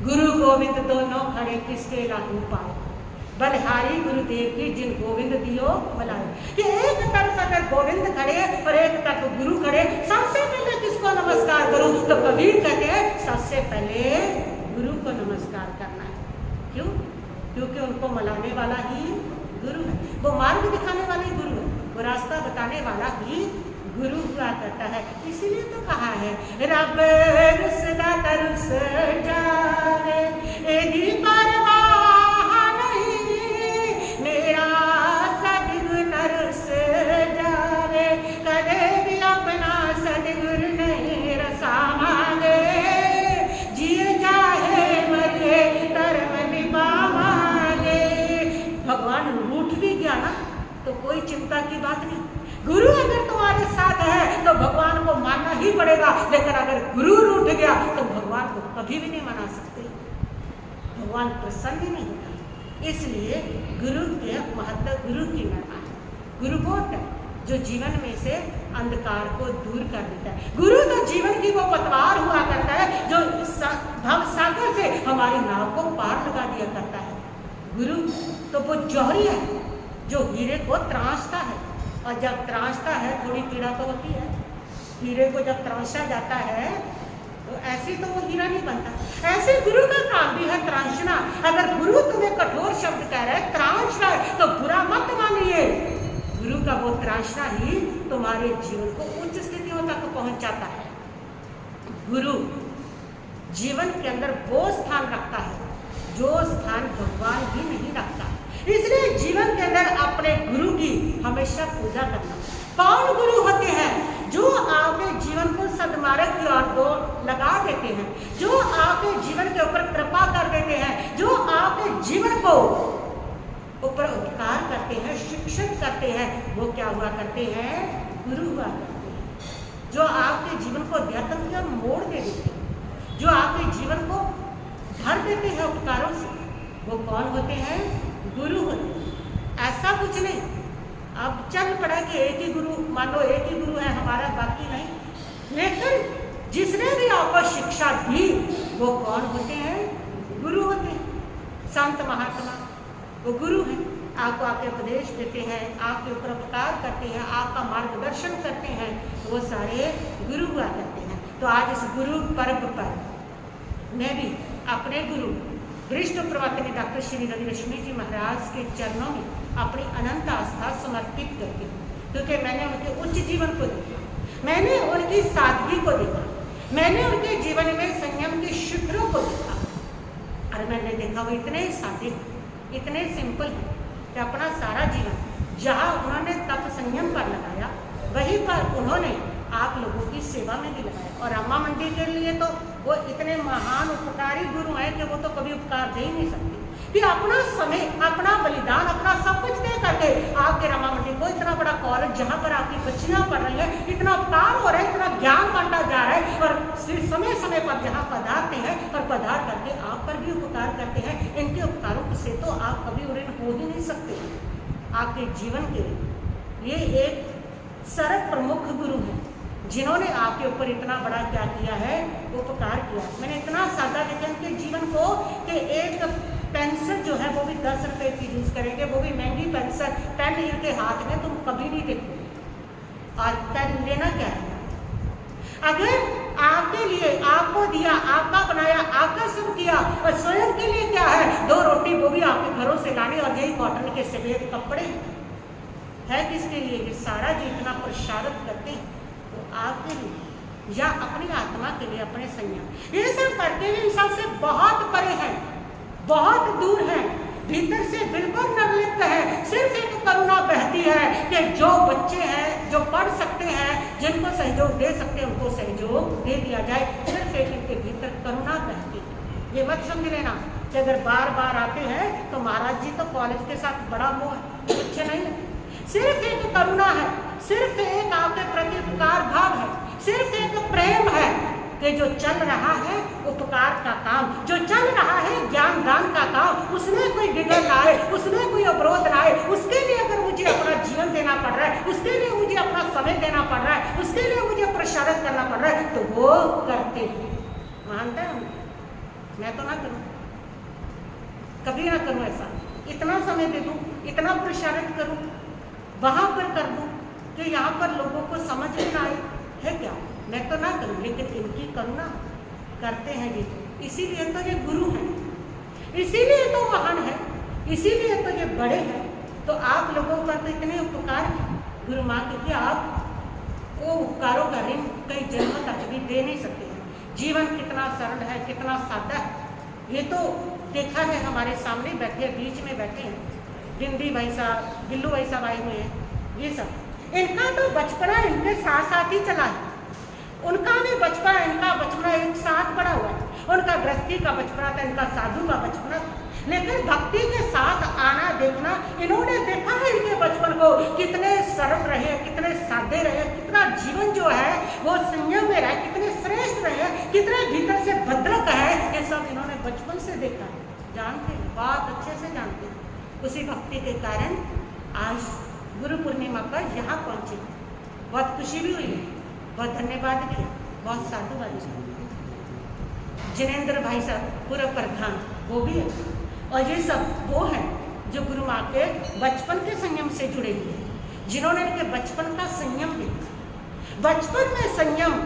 गुरु गोविंद दोनों खड़े किसके लागू पाए, बलिहारी गुरुदेव की जिन गोविंद दियो बुलाए। कि एक तरफ अगर गोविंद खड़े और एक तरफ गुरु खड़े, सबसे पहले किसको नमस्कार करूं? तो कबीर कहते हैं सबसे पहले गुरु को नमस्कार करना है। क्यों? क्योंकि उनको मलाने वाला ही गुरु है, वो मार्ग दिखाने वाला ही गुरु है, वो रास्ता बताने वाला ही गुरु हुआ करता है। इसीलिए तो कहा है रब रुसदा तरुस जावे, एदी परवाह नहीं, मेरा सदगुरु नरुस जावे, कदे भी अपना सदगुरु नहीं रसा मांगे, जिए जाए मरे धर्म निभावांगे। भगवान रूठ भी गया ना तो कोई चिंता की बात नहीं। गुरु अगर तुम्हारे साथ है तो भगवान को मानना ही पड़ेगा, लेकिन अगर गुरु रूठ गया तो भगवान को कभी भी नहीं मना सकते, भगवान प्रसन्न ही नहीं होता। इसलिए गुरु के महत्व, गुरु की महिमा है। गुरु कौन है? जो जीवन में से अंधकार को दूर कर देता है। गुरु तो जीवन की वो पतवार हुआ करता है जो भव सागर से हमारी नाव को पार लगा दिया करता है। गुरु तो वो जौहरी है जो हीरे को त्रासता है, और जब त्रासता है थोड़ी पीड़ा तो होती है। हीरे को जब त्रासा जाता है तो ऐसे तो वो हीरा नहीं बनता। ऐसे गुरु का काम भी है त्रासना। अगर गुरु तुम्हें कठोर शब्द कह रहा है, त्रास रहा है, तो बुरा मत मानिए। गुरु का वो त्रासना ही तुम्हारे जीवन को उच्च स्थितियों तक पहुंचाता है। गुरु जीवन के अंदर वो स्थान रखता है जो स्थान भगवान भी नहीं रखता। इसलिए जीवन के अंदर अपने गुरु की हमेशा पूजा करना। कौन गुरु होते हैं? जो आपके जीवन को सदमार्ग की ओर लगा देते हैं, जो आपके जीवन के ऊपर कृपा कर देते हैं, जो आपके जीवन को ऊपर उपकार करते हैं, शिक्षित करते हैं, वो क्या हुआ करते हैं? गुरु हुआ करते हैं। जो आपके जीवन को अध्यात्म की ओर मोड़ दे देते हैं, जो आपके जीवन को भर देते हैं उपकारों से, वो कौन होते हैं? गुरु होते हैं। ऐसा कुछ नहीं अब चल पड़ा कि एक ही गुरु, मान लो एक ही गुरु है हमारा, बाकी नहीं, लेकिन जिसने भी आपको शिक्षा दी वो कौन होते हैं? गुरु होते हैं। संत महात्मा वो गुरु हैं, आपको आके उपदेश देते हैं, आपके ऊपर उपकार करते हैं, आपका मार्गदर्शन करते हैं, तो वो सारे गुरु हुआ करते हैं। तो आज इस गुरु पर्व पर मैं भी अपने गुरु वरिष्ठ प्रवक्ता डॉक्टर श्री रवि रश्मि जी महाराज के चरणों में अपनी अनंत आस्था समर्पित करती हूँ, क्योंकि मैंने उनके उच्च जीवन को देखा, मैंने उनकी सादगी को देखा, मैंने उनके जीवन में संयम के शिखरों को देखा, और मैंने देखा वो इतने सादे, इतने सिंपल हैं कि अपना सारा जीवन जहाँ उन्होंने तप संयम पर लगाया, वहीं पर उन्होंने आप लोगों की सेवा में भी लगाया। और रमा मंडी के लिए तो वो इतने महान उपकारी गुरु हैं कि वो तो कभी उपकार दे ही नहीं सकते, कि अपना समय, अपना बलिदान, अपना सब कुछ दे करके आपके रमा मंडी को इतना बड़ा कॉलेज जहाँ पर आपकी बच्चियाँ पढ़ रही हैं, इतना उपकार हो रहा है, इतना ज्ञान बांटा जा रहा है, और समय समय पर जहाँ पधारते हैं और पधार करके आप पर भी उपकार करते हैं। इनके उपकारों से तो आप कभी ऋण हो ही नहीं सकते आपके जीवन के लिए। ये एक सर्व प्रमुख गुरु है जिन्होंने आपके ऊपर इतना बड़ा क्या किया है, उपकार किया। मैंने इतना सादा देखा इनके जीवन को कि एक पेंसिल जो है वो भी 10 रुपए की यूज करेंगे, वो भी महंगी पेंसिल, पेन इनके हाथ में तुम कभी नहीं देखोगे। और पेन लेना क्या है, अगर आपके लिए, आपको दिया, आपका बनाया, आपका सब किया, और स्वयं के लिए क्या है, 2 रोटी वो भी आपके घरों से लाने, और यही कॉटन के सफेद कपड़े है किसके लिए, ये सारा जो इतना प्रसारित करते हैं तो आपके लिए या अपनी आत्मा के लिए, अपने संयम, ये सब करके भी इंसान से बहुत परे है, बहुत दूर है, भीतर से बिल्कुल निर्लिप्त है। सिर्फ एक करुणा बहती है कि जो बच्चे हैं, जो पढ़ सकते हैं, जिनको सहयोग दे सकते हैं, उनको सहयोग दे दिया जाए। सिर्फ एक इनके भीतर करुणा बहती है। ये मत समझ लेना कि अगर बार बार आते हैं तो महाराज जी तो कॉलेज के साथ बड़ा मोह है, बच्चे नहीं है। सिर्फ एक करुणा है, सिर्फ एक आपके प्रति उपकार भाव है, सिर्फ एक प्रेम है कि जो चल रहा है उपकार का काम, जो चल रहा है ज्ञान दान का काम, उसमें कोई बिगड़ ना आए, उसमें कोई अवरोध ना आए, उसके लिए अगर मुझे अपना जीवन देना पड़ रहा है, उसके लिए मुझे अपना समय देना पड़ रहा है, उसके लिए मुझे प्रसारित करना पड़ रहा है, तो वो करते हैं। मानते हैं हम? मैं तो ना करूँ, कभी ना करूँ ऐसा। इतना समय दे दूँ, इतना प्रसारित करूँ, वहां पर कर दूं कि यहाँ पर लोगों को समझ में ना आए, है क्या? मैं तो ना करूं, लेकिन इनकी करुणा करते हैं ये, इसीलिए तो ये गुरु हैं, इसीलिए तो महान है, इसीलिए तो ये बड़े हैं। तो आप लोगों पर तो इतने उपकार गुरु माँ के, आप वो उपकारों का ऋण कई जन्म तक भी दे नहीं सकते हैं। जीवन कितना सरल है, कितना सादा है, ये तो देखा है, हमारे सामने बैठे, बीच में बैठे हैं बिंदी भाई साहब, बिल्लू भाई साहब आए हुए हैं, ये सब इनका तो बचपना इनके साथ साथ ही चला है। उनका भी बचपना, इनका बचपना एक साथ बड़ा हुआ है। उनका गृहस्थी का बचपना था, इनका साधु का बचपना था, लेकिन भक्ति के साथ आना देखना, इन्होंने देखा है इनके बचपन को, कितने सरल रहे, कितने सादे रहे, कितना जीवन जो है वो संयम में रहे, कितने श्रेष्ठ रहे, कितने भीतर से भद्रक है, ये सब इन्होंने बचपन से देखा है, जानते हैं, बहुत अच्छे से जानते हैं। उसी भक्ति के कारण आज गुरु पूर्णिमा पर यहाँ पहुँचे, बहुत खुशी भी हुई है, बहुत धन्यवाद भी है, बहुत साधुवाद भी। जिनेंद्र भाई साहब पूर्व प्रधान वो भी है, और ये सब वो हैं जो गुरु माँ के बचपन के संयम से जुड़े हुए हैं, जिन्होंने इनके बचपन का संयम देखा। बचपन में संयम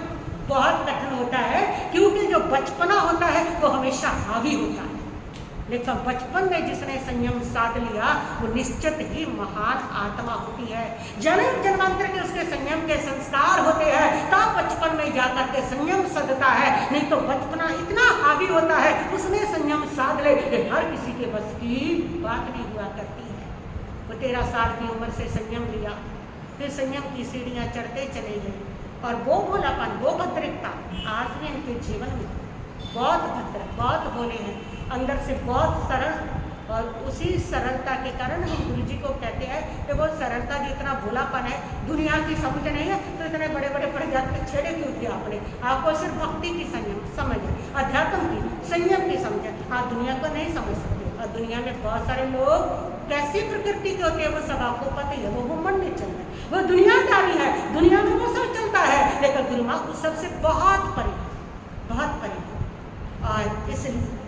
बहुत कठिन होता है, क्योंकि जो बचपना होता है वो हमेशा हावी होता है, लेकिन बचपन में जिसने संयम साध लिया वो निश्चित ही महान आत्मा होती है। जन्म जन्मांतर के उसके संयम के संस्कार होते हैं, तब बचपन में जाकर के संयम सधता है, नहीं तो बचपना इतना हावी होता है, उसमें संयम साध ले, हर किसी के बस की बात नहीं हुआ करती है। वो 13 साल की उम्र से संयम लिया, फिर संयम की सीढ़ियाँ चढ़ते चले गए, और वो भोलापन, वो भद्रता आज भी इनके जीवन में बहुत भद्र, बहुत भोले हैं, अंदर से बहुत सरल, और उसी सरलता के कारण हम गुरु जी को कहते हैं कि वो सरलता जो इतना भोलापन है, दुनिया की समझ नहीं है, तो इतने बड़े बड़े प्रजाति छेड़े क्यों किया आपने? आपको सिर्फ भक्ति की संयम समझ है, अध्यात्म की संयम की समझ है, आप दुनिया को नहीं समझ सकते। और दुनिया में बहुत सारे लोग कैसी प्रकृति के होते हैं वो सब आपको पता ही है, वो घुमंड में चल रहे हैं, वो दुनियादारी है, दुनिया में वो सब चलता है, लेकिन गुरु माँ उस सबसे बहुत परे, बहुत परे। और इसलिए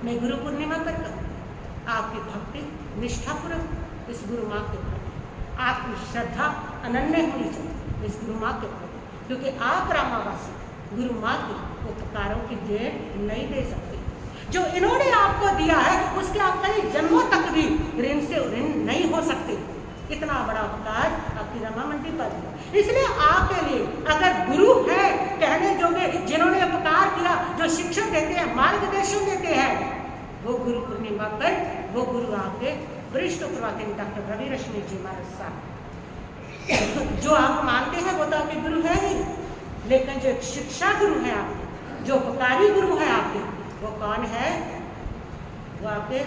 मैं गुरु पूर्णिमा पर आपकी भक्ति निष्ठापूर्वक इस गुरु माँ के प्रति आपकी श्रद्धा अनन्य होनी चाहिए इस गुरु माँ के प्रति, क्योंकि आप रामावासी गुरु माँ के उपकारों की देन नहीं दे सकते। जो इन्होंने आपको दिया है उसके आप कई जन्मों तक भी ऋण से ऋण नहीं हो सकते। इतना बड़ा उपकार आपकी रमा मंडी पर दिया, इसलिए आपके लिए अगर गुरु है कहने जोगे, जिन्होंने उपकार किया, जो शिक्षा देते हैं, मार्गदर्शन देते हैं, वो गुरु पूर्णिमा पर वो गुरु आपके वरिष्ठ प्रवचन डॉक्टर रवि रश्मि जी महाराज साहब जो आप मानते हैं वो तो आपके गुरु है ही लेकिन जो एक शिक्षा गुरु है आपके, जो उपकारी गुरु है आपके, वो कौन है? वो आपके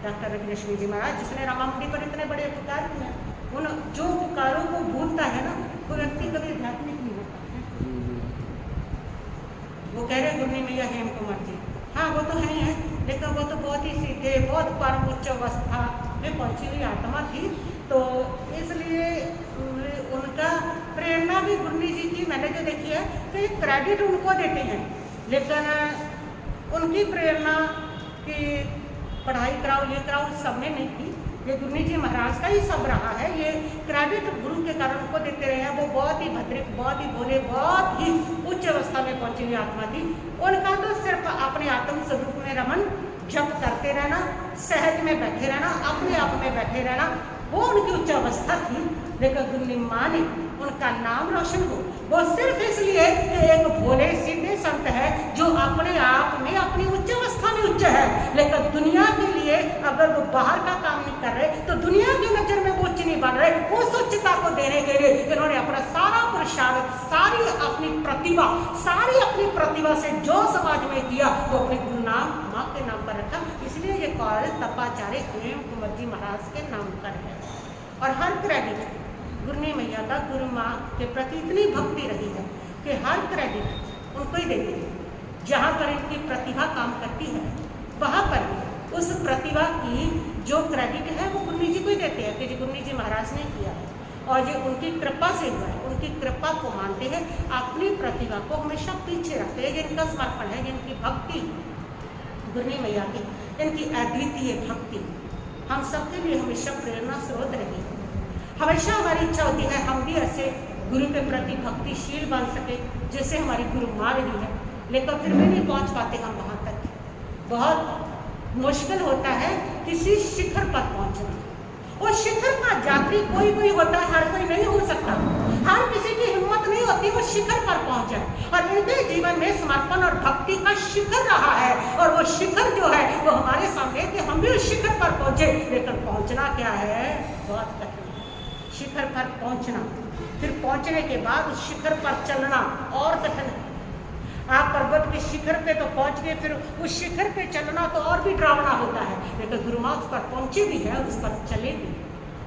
डॉक्टर रत्नश्री जी महाराज, जिसने रामामुनि पर इतने बड़े उपकार किए। उन जो उपकारों को भूलता है ना, वो व्यक्ति कभी आध्यात्मिक नहीं होता है। वो कह रहे गुरनी मैया हेम कुमार जी, हाँ वो तो है ही है, लेकिन वो तो बहुत ही सीधे, बहुत परम उच्च अवस्था में पहुंची हुई आत्मा थी। तो इसलिए उनका प्रेरणा भी गुरनी जी की मैंने जो देखी है, तो एक क्रेडिट उनको देते हैं, लेकिन उनकी प्रेरणा की पढ़ाई कराओ, ये कराओ, सब में नहीं थी। ये गुरनी जी महाराज का ही सब रहा है। ये क्रेडिट गुरु के कारण उनको देते रहे हैं। वो बहुत ही भद्रिक, बहुत ही भोले, बहुत ही उच्च अवस्था में पहुंची हुई आत्मा थी। उनका तो सिर्फ अपने आत्म स्वरूप में रमन, जप करते रहना, सहज में बैठे रहना, अपने आप में बैठे रहना, वो उनकी उच्च अवस्था थी। लेकिन गुरनी माँ ने उनका नाम रोशन हो, वो सिर्फ इसलिए कि एक भोले सीधे संत है जो अपने आप में अपनी उच्च अवस्था में उच्च है, लेकिन दुनिया के लिए अगर वो बाहर का काम नहीं कर रहे तो दुनिया की नजर में वो उच्च नहीं बन रहे। उस उच्चता को देने के लिए इन्होंने अपना सारा पुरुषार्थ, सारी अपनी प्रतिभा से जो समाज में किया, वो अपने गुरु नाम माँ के नाम पर रखा। इसलिए ये कॉलेज तपाचार्य हेम कुमार जी महाराज के नाम पर है। और हर क्रेडिट गुरनी मैया का गुरु माँ के प्रति इतनी भक्ति रही है कि हर क्रेडिट उनको ही देते हैं। जहाँ पर इनकी प्रतिभा काम करती है, वहाँ पर उस प्रतिभा की जो क्रेडिट है वो गुरनी जी को ही देते हैं कि जी गुरनी जी महाराज ने किया है, और ये उनकी कृपा से हुआ है। उनकी कृपा को मानते हैं, अपनी प्रतिभा को हमेशा पीछे रखते हैं। जिनका समर्पण है, जिनकी भक्ति गुरनी मैया की, इनकी अद्वितीय भक्ति हम सबके लिए हमेशा प्रेरणा स्रोत रही है। हमेशा हमारी इच्छा होती है हम भी ऐसे गुरु के प्रति भक्तिशील बन सके जैसे हमारी गुरु माँ रही है, लेकिन फिर भी नहीं पहुँच पाते हम वहाँ तक। बहुत मुश्किल होता है किसी शिखर पर पहुँचना। और शिखर का यात्री कोई कोई होता है, हर कोई नहीं हो सकता। हर किसी की हिम्मत नहीं होती वो शिखर पर पहुँच जाए। और इनके जीवन में समर्पण और भक्ति का शिखर रहा है, और वो शिखर जो है वो हमारे सामने कि हम भी उस शिखर पर पहुँचे। लेकिन पहुँचना क्या है, बहुत कठिन। शिखर पर पहुंचना, फिर पहुंचने के बाद उस शिखर पर चलना और कठिन है। आप पर्वत के शिखर पे तो पहुंच गए, फिर उस शिखर पे चलना तो और भी डरावना होता है। लेकिन गुरु माँ उस पर पहुंची भी है, उस पर चले भी,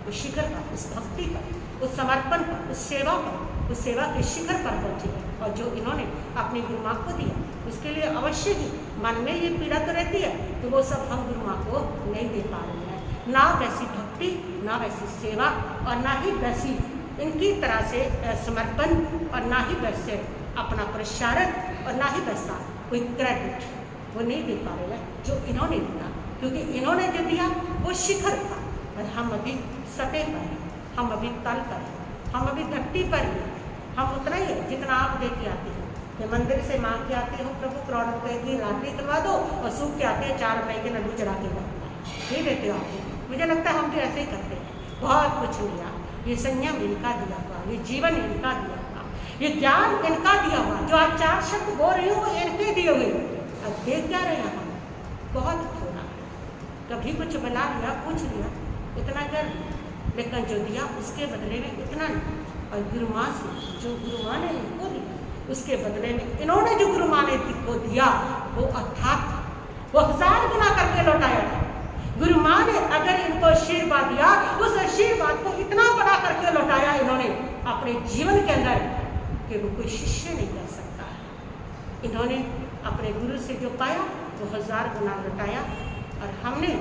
उस शिखर पर, उस भक्ति पर, उस समर्पण पर, उस सेवा पर, उस सेवा के शिखर पर पहुंची है। और जो इन्होंने अपनी गुरु माँ को दिया, उसके लिए अवश्य ही मन में ये पीड़ा तो रहती है कि वो सब हम गुरु माँ को नहीं दे पा रहे हैं। ना वैसी भक्ति, ना वैसी सेवा, और ना ही वैसी इनकी तरह से समर्पण, और ना ही वैसे अपना पुरुषार्थ, और ना ही वैसा कोई क्रेडिट वो नहीं दे पा रहे हैं जो इन्होंने दिया। क्योंकि इन्होंने जो दिया वो शिखर था, और हम अभी सतह पर हैं, हम अभी तल पर हैं, हम अभी धरती पर हैं। हम उतना ही है जितना आप दे के आते हैं। कि मंदिर से मांग के आते हो, प्रभु करोड़ रुपये की रात्रि करवा दो, और सूख के आते हैं 4 रुपये के लड्डू चढ़ा के ये देते हो आप। मुझे लगता है हम भी ऐसे ही करते हैं। बहुत कुछ लिया, ये संयम इनका दिया हुआ, ये जीवन इनका दिया हुआ, ये ज्ञान इनका दिया हुआ। जो आज 4 शब्द बोल रही हूँ वो इनके दिए हुए। अब देख क्या रहे हैं हम, बहुत थोड़ा, कभी कुछ बना लिया, पूछ लिया, इतना कर, लेकिन जो दिया उसके बदले में इतना नहीं। और गुरु माँ से जो गुरु माँ ने इनको दिया, उसके बदले में इन्होंने जो गुरु माँ ने को दिया वो अर्थात वो 1000 गुना करके लौटाया था। गुरु माँ ने अगर इनको आशीर्वाद दिया, उस आशीर्वाद को इतना बड़ा करके लौटाया इन्होंने अपने जीवन के अंदर कि वो कोई शिष्य नहीं कर सकता। इन्होंने अपने गुरु से जो पाया वो 1000 गुना लौटाया, और हमने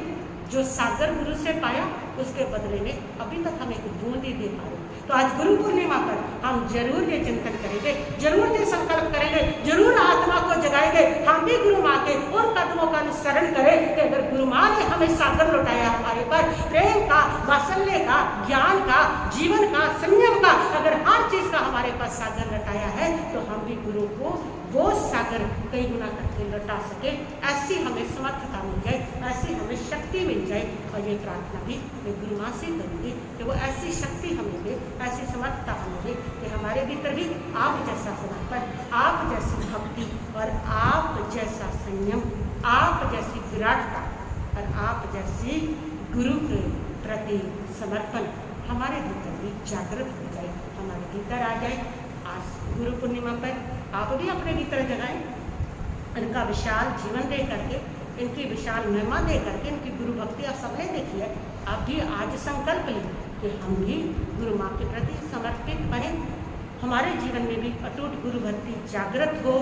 जो सागर गुरु से पाया उसके बदले में अभी तक हमें एक बूंद ही दे पा रहे। तो आज गुरु पूर्णिमा पर हम जरूर ये चिंतन करेंगे, जरूर ये संकल्प करेंगे, जरूर आत्मा को जगाएंगे। हम भी गुरु माँ के उन कदमों का अनुसरण करें कि अगर गुरु माँ ने हमें सागर लौटाया हमारे पर, प्रेम का, वात्सल्य का, ज्ञान का, जीवन का, संयम का, अगर हर चीज का हमारे पास सागर लौटाया है, तो हम भी गुरु को वो सागर कई गुना करके लौटा सके। ऐसी हमें समर्थता मिल जाए, ऐसी हमें शक्ति मिल जाए। और ये प्रार्थना भी मैं गुरु माँ से करूँगी कि वो ऐसी शक्ति हमें दे, ऐसी समर्थता हमें दे कि हमारे भीतर भी आप जैसा समर्पण, आप जैसी भक्ति, और आप जैसा संयम, आप जैसी विराटता, और आप जैसी गुरु के प्रति समर्पण हमारे भीतर भी जागृत हो जाए, हमारे भीतर आ जाए। आज गुरु पूर्णिमा पर आप भी अपने भीतर जगाएं, इनका विशाल जीवन दे करके, इनकी विशाल महिमा दे करके, इनकी गुरु भक्ति आप सबने देखी है। आप भी आज संकल्प लें कि हम भी गुरु माँ के प्रति समर्पित बने, हमारे जीवन में भी अटूट गुरु भक्ति जागृत हो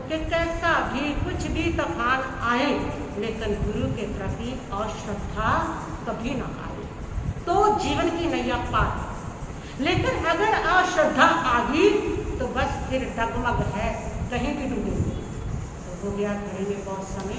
कि कैसा भी कुछ भी तूफान आए लेकिन गुरु के प्रति अश्रद्धा कभी ना आए तो जीवन की नैया पार। लेकिन अगर अश्रद्धा आ गई तो बस फिर डगमग है, कहीं भी डूबेंगे। तो हो गया, घड़ी में बहुत समय।